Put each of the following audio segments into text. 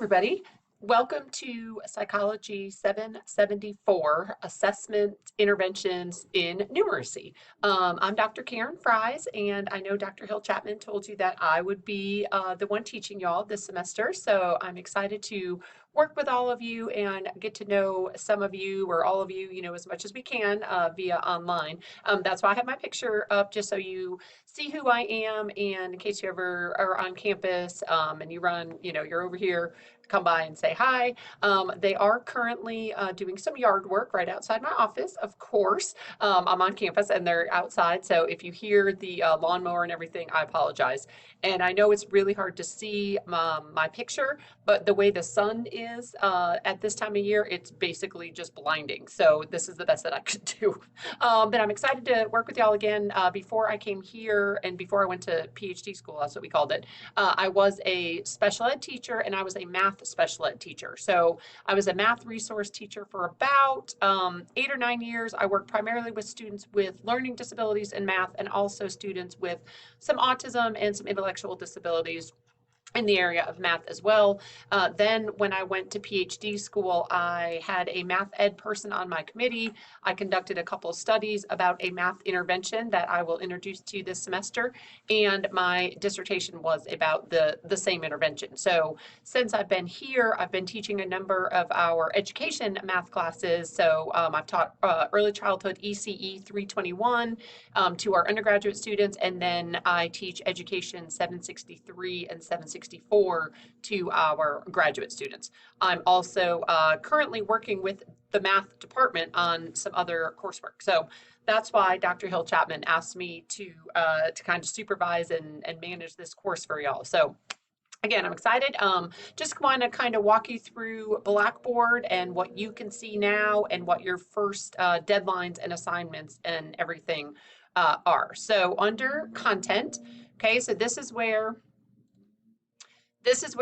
everybody. Welcome to Psychology 774, Assessment Interventions in Numeracy. I'm Dr. Karen Fries, and I know Dr. Hill Chapman told you that I would be the one teaching y'all this semester, so I'm excited to work with all of you and get to know some of you or all of you, as much as we can via online. That's why I have my picture up, just so you see who I am, and in case you ever are on campus and you run, you're over here, come by and say hi. They are currently doing some yard work right outside my office, of course. I'm on campus and they're outside, so if you hear the lawnmower and everything, I apologize. And I know it's really hard to see my picture, but the way the sun is at this time of year, it's basically just blinding. So this is the best that I could do. But I'm excited to work with y'all again. Before I came here and before I went to PhD school, that's what we called it, I was a special ed teacher and I was a math special ed teacher. So I was a math resource teacher for about 8 or 9 years. I worked primarily with students with learning disabilities in math and also students with some autism and some intellectual disabilities in the area of math as well. Then when I went to PhD school, I had a math ed person on my committee. I conducted a couple of studies about a math intervention that I will introduce to you this semester. And my dissertation was about the same intervention. So since I've been here, I've been teaching a number of our education math classes. So I've taught early childhood ECE 321 to our undergraduate students. And then I teach education 763 and 764 to our graduate students. I'm also currently working with the math department on some other coursework. So that's why Dr. Hill Chapman asked me to kind of supervise and manage this course for y'all. So again, I'm excited. Just want to kind of walk you through Blackboard and what you can see now and what your first deadlines and assignments and everything are. So under content, okay, so this is where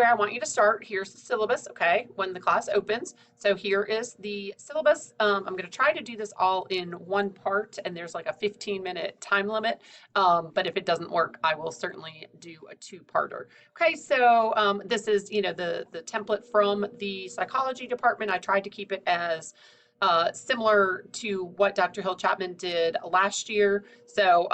I want you to start. Here's the syllabus, okay, when the class opens. So here is the syllabus. I'm going to try to do this all in one part, and there's like a 15-minute time limit. But if it doesn't work, I will certainly do a two-parter. Okay, so this is, the template from the psychology department. I tried to keep it as similar to what Dr. Hill Chapman did last year. So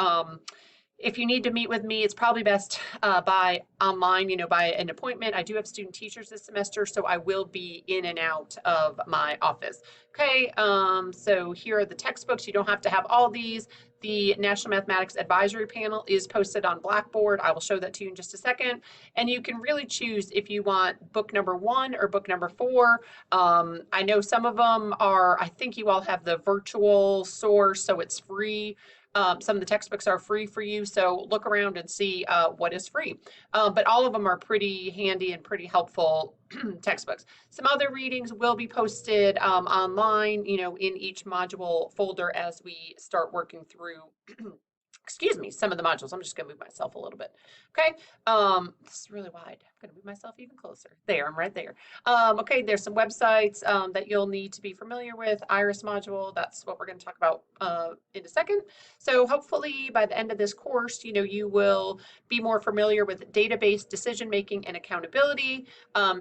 if you need to meet with me, it's probably best by online, by an appointment. I do have student teachers this semester, so I will be in and out of my office. Okay, so here are the textbooks. You don't have to have all these. The National Mathematics Advisory Panel is posted on Blackboard. I will show that to you in just a second. And you can really choose if you want book number 1 or book number 4. I know some of them are, I think you all have the virtual source, so it's free. Some of the textbooks are free for you, so look around and see what is free. But all of them are pretty handy and pretty helpful textbooks. Some other readings will be posted online, in each module folder as we start working through excuse me, some of the modules. I'm just going to move myself a little bit. Okay. This is really wide. I'm going to move myself even closer. There, I'm right there. Okay, there's some websites that you'll need to be familiar with. Iris module, that's what we're going to talk about in a second. So hopefully by the end of this course, you will be more familiar with database decision-making and accountability,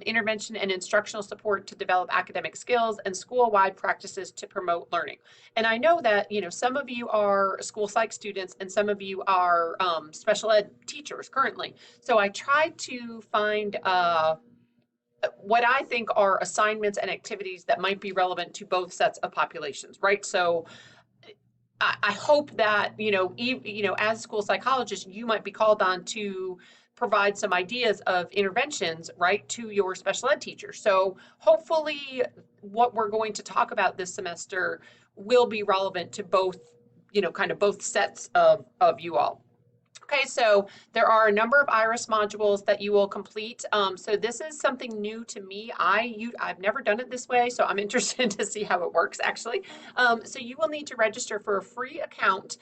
intervention and instructional support to develop academic skills, and school-wide practices to promote learning. And I know that, some of you are school psych students and some of you are special ed teachers currently. So I tried to find what I think are assignments and activities that might be relevant to both sets of populations, right? So I hope that, as school psychologists, you might be called on to provide some ideas of interventions, right, to your special ed teacher. So hopefully what we're going to talk about this semester will be relevant to both, kind of both sets of you all. Okay, so there are a number of IRIS modules that you will complete. So this is something new to me. I've never done it this way, so I'm interested to see how it works actually. So you will need to register for a free account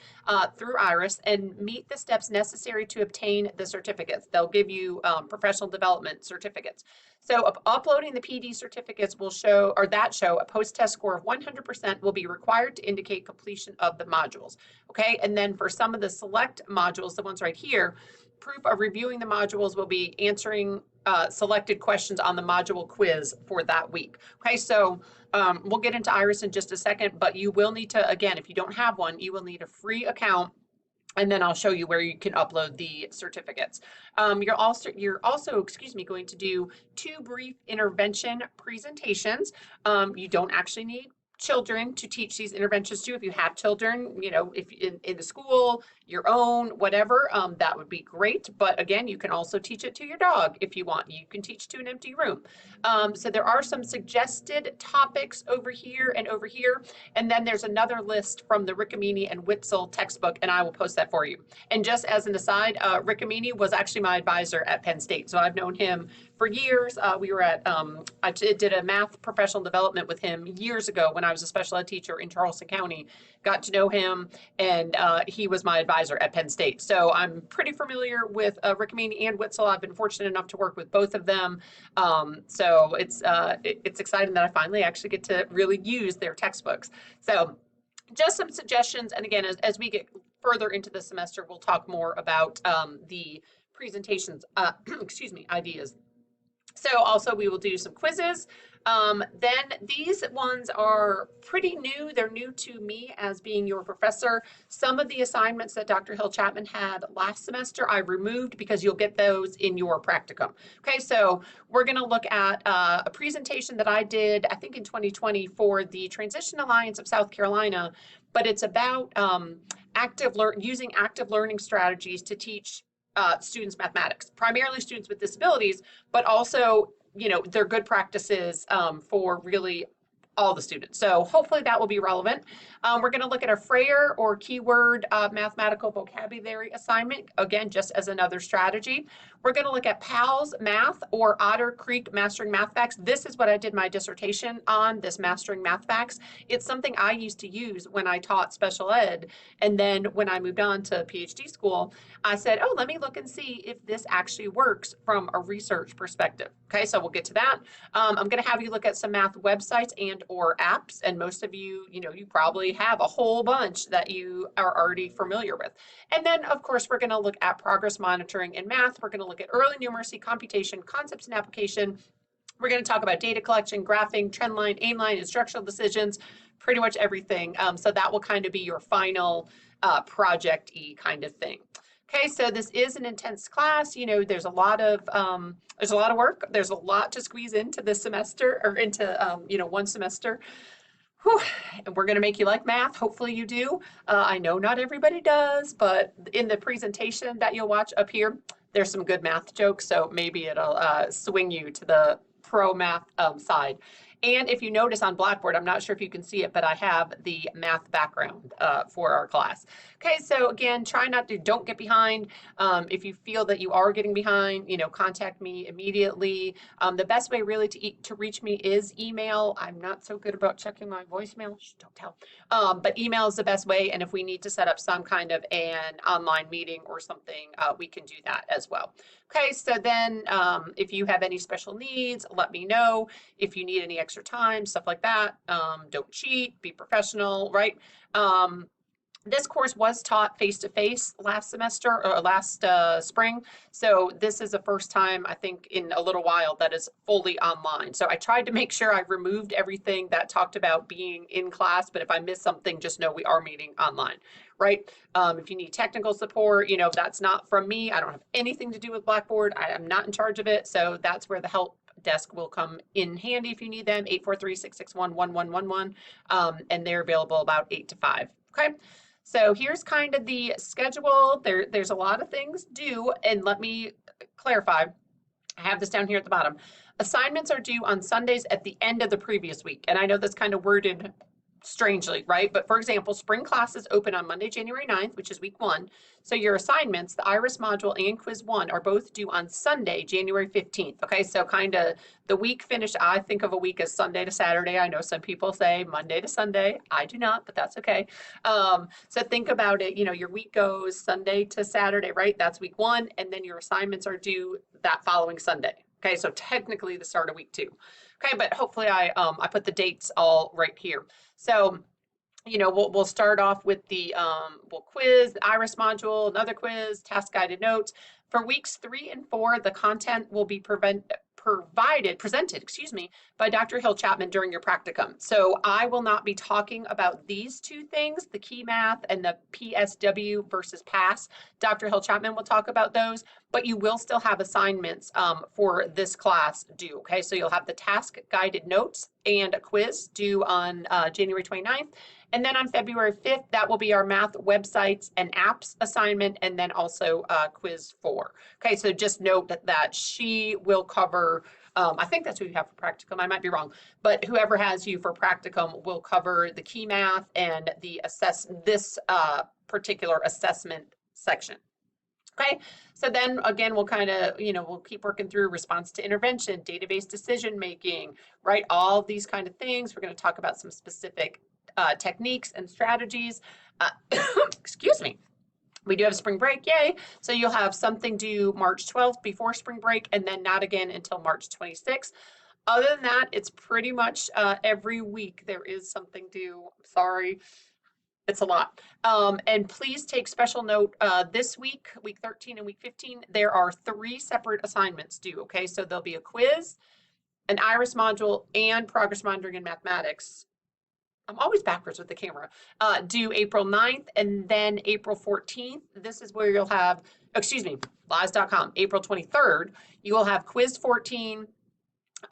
through IRIS and meet the steps necessary to obtain the certificates. They'll give you professional development certificates. So uploading the PD certificates will show a post-test score of 100% will be required to indicate completion of the modules. Okay, and then for some of the select modules, the ones right here, proof of reviewing the modules will be answering selected questions on the module quiz for that week. Okay, so we'll get into Iris in just a second, but you will need to, again, if you don't have one, you will need a free account, and then I'll show you where you can upload the certificates. You're also, excuse me, going to do 2 brief intervention presentations. You don't actually need children to teach these interventions to. If you have children, if in the school, your own, whatever, that would be great. But again, you can also teach it to your dog if you want. You can teach to an empty room. So there are some suggested topics over here and over here. And then there's another list from the Rickamini and Witzel textbook, and I will post that for you. And just as an aside, Rickamini was actually my advisor at Penn State. So I've known him for years. We were at, I did a math professional development with him years ago when I was a special ed teacher in Charleston County. Got to know him, and he was my advisor at Penn State. So I'm pretty familiar with Rickamini and Witzel. I've been fortunate enough to work with both of them. So it's exciting that I finally actually get to really use their textbooks. So just some suggestions. And again, as we get further into the semester, we'll talk more about the presentations, excuse me, ideas. So also we will do some quizzes. Then these ones are pretty new. They're new to me as being your professor. Some of the assignments that Dr. Hill Chapman had last semester, I removed because you'll get those in your practicum. Okay, so we're going to look at a presentation that I did, I think in 2020 for the Transition Alliance of South Carolina, but it's about using active learning strategies to teach students mathematics, primarily students with disabilities, but also, they're good practices for really all the students. So hopefully that will be relevant. We're going to look at a Frayer or keyword mathematical vocabulary assignment, again, just as another strategy. We're going to look at PALS Math or Otter Creek Mastering Math Facts. This is what I did my dissertation on, this Mastering Math Facts. It's something I used to use when I taught special ed. And then when I moved on to PhD school, I said, oh, let me look and see if this actually works from a research perspective. Okay, so we'll get to that. I'm going to have you look at some math websites and or apps. And most of you, you probably have a whole bunch that you are already familiar with. And then, of course, we're going to look at progress monitoring in math. We're going to look at early numeracy, computation, concepts and application. We're going to talk about data collection, graphing, trend line, aim line, instructional decisions, pretty much everything. So that will kind of be your final project-y kind of thing. Okay, so this is an intense class. There's a lot of work. There's a lot to squeeze into this semester or into one semester. Whew. And we're going to make you like math. Hopefully you do. I know not everybody does, but in the presentation that you'll watch up here, there's some good math jokes. So maybe it'll swing you to the pro math side. And if you notice on Blackboard, I'm not sure if you can see it, but I have the math background for our class. Okay, so again, don't get behind. If you feel that you are getting behind, contact me immediately. The best way really to reach me is email. I'm not so good about checking my voicemail. Shh, don't tell. But email is the best way. And if we need to set up some kind of an online meeting or something, we can do that as well. Okay, so then if you have any special needs, let me know. If you need any extra time, stuff like that, don't cheat, be professional, right? This course was taught face-to-face last semester or last spring. So this is the first time, I think, in a little while that is fully online. So I tried to make sure I removed everything that talked about being in class, but if I missed something, just know we are meeting online, right? If you need technical support, that's not from me. I don't have anything to do with Blackboard. I am not in charge of it. So that's where the help desk will come in handy if you need them, 843-661-1111. And they're available about 8 to 5, okay? So here's kind of the schedule. There's a lot of things due, and let me clarify. I have this down here at the bottom. Assignments are due on Sundays at the end of the previous week, and I know that's kind of worded strangely, right? But for example, spring classes open on Monday, January 9th, which is week 1. So your assignments, the IRIS module and quiz 1, are both due on Sunday, January 15th. Okay, so kind of the week finished. I think of a week as Sunday to Saturday. I know some people say Monday to Sunday. I do not, but that's okay. So think about it, your week goes Sunday to Saturday, right? That's week 1, and then your assignments are due that following Sunday. Okay, so technically the start of week 2. Okay, but hopefully I put the dates all right here. So, we'll start off with the we'll quiz, the IRIS module, another quiz, task guided notes. For weeks 3 and 4, the content will be presented, excuse me, by Dr. Hill Chapman during your practicum. So I will not be talking about these two things, the key math and the PSW versus PASS. Dr. Hill Chapman will talk about those, but you will still have assignments for this class due, okay? So you'll have the task guided notes and a quiz due on January 29th. And then on February 5th, that will be our math websites and apps assignment, and then also quiz 4. Okay, so just note that she will cover, I think that's who you have for practicum, I might be wrong, but whoever has you for practicum will cover the key math and this particular assessment section. Okay, so then again, we'll kind of, we'll keep working through response to intervention, database decision making, right? All these kind of things. We're going to talk about some specific techniques and strategies. Excuse me. We do have spring break, yay. So you'll have something due March 12th before spring break, and then not again until March 26th. Other than that, it's pretty much every week there is something due. Sorry. It's a lot. And please take special note, this week, week 13 and week 15, there are 3 separate assignments due, okay? So there'll be a quiz, an IRIS module, and progress monitoring in mathematics. I'm always backwards with the camera, due April 9th and then April 14th. This is where you'll have, excuse me, lies.com, April 23rd, you will have quiz 14,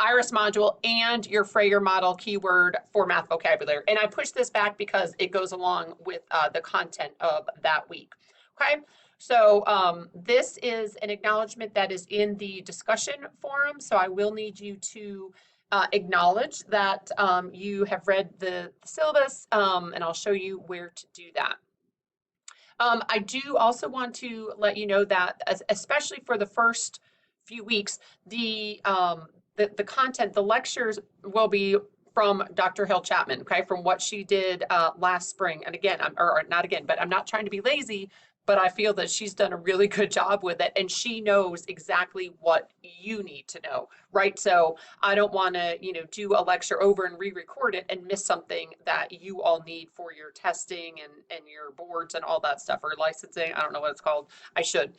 IRIS module, and your Frayer model keyword for math vocabulary. And I push this back because it goes along with the content of that week. Okay, so this is an acknowledgement that is in the discussion forum. So I will need you to acknowledge that you have read the syllabus, and I'll show you where to do that. I do also want to let you know that, especially for the first few weeks, the content, the lectures will be from Dr. Hill Chapman, okay, from what she did last spring. And again, or not again, but I'm not trying to be lazy, but I feel that she's done a really good job with it, and she knows exactly what you need to know, right? So I don't want to, do a lecture over and re-record it and miss something that you all need for your testing and your boards and all that stuff, or licensing. I don't know what it's called. I should.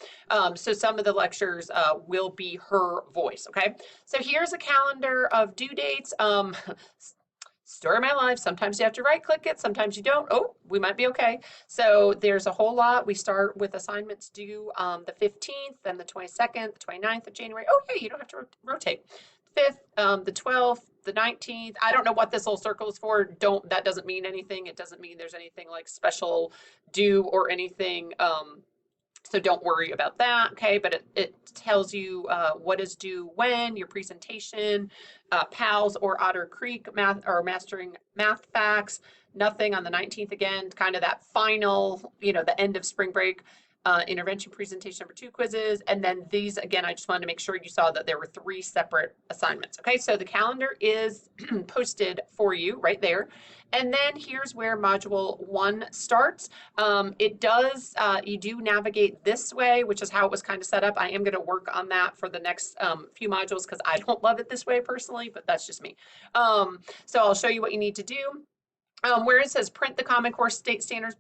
So some of the lectures will be her voice, okay? So here's a calendar of due dates. Story of my life. Sometimes you have to right click it, sometimes you don't. Oh, we might be okay. So there's a whole lot. We start with assignments due the 15th, then the 22nd, the 29th of January. Oh, yeah, you don't have to rotate. 5th, the 12th, the 19th. I don't know what this little circle is for. That doesn't mean anything. It doesn't mean there's anything like special due or anything. So don't worry about that, okay? But it tells you what is due when, your presentation, PALS or Otter Creek math or mastering math facts, nothing on the 19th again, kind of that final, the end of spring break. Intervention presentation number 2 quizzes, and then these again, I just wanted to make sure you saw that there were 3 separate assignments. Okay, so the calendar is posted for you right there. And then here's where module 1 starts. It does, you do navigate this way, which is how it was kind of set up. I am going to work on that for the next few modules because I don't love it this way personally, but that's just me. So I'll show you what you need to do. Where it says print the Common Core state standards,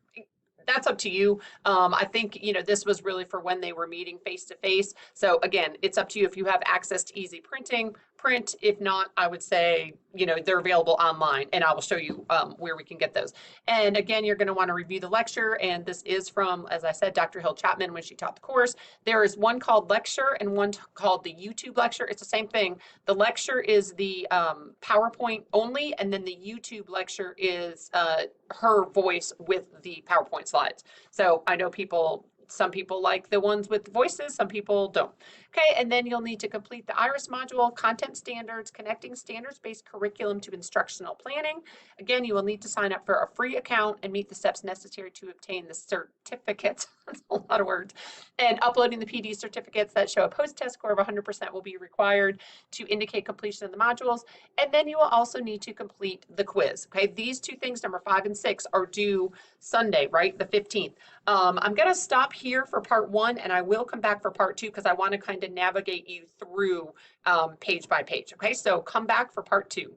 that's up to you. I think, this was really for when they were meeting face to face. So again, it's up to you. If you have access to easy printing, print. If not, I would say, they're available online, and I will show you where we can get those. And again, you're going to want to review the lecture. And this is from, as I said, Dr. Hill Chapman when she taught the course. There is one called lecture and one called the YouTube lecture. It's the same thing. The lecture is the PowerPoint only, and then the YouTube lecture is her voice with the PowerPoint slides. So I know some people like the ones with voices, some people don't. Okay, and then you'll need to complete the IRIS module, content standards, connecting standards-based curriculum to instructional planning. Again, you will need to sign up for a free account and meet the steps necessary to obtain the certificates. That's a lot of words. And uploading the PD certificates that show a post-test score of 100% will be required to indicate completion of the modules. And then you will also need to complete the quiz. Okay, these 2 things, number 5 and 6, are due Sunday, right? The 15th. I'm going to stop here for part 1, and I will come back for part 2 because I want to kind of navigate you through page by page. Okay, so come back for part 2.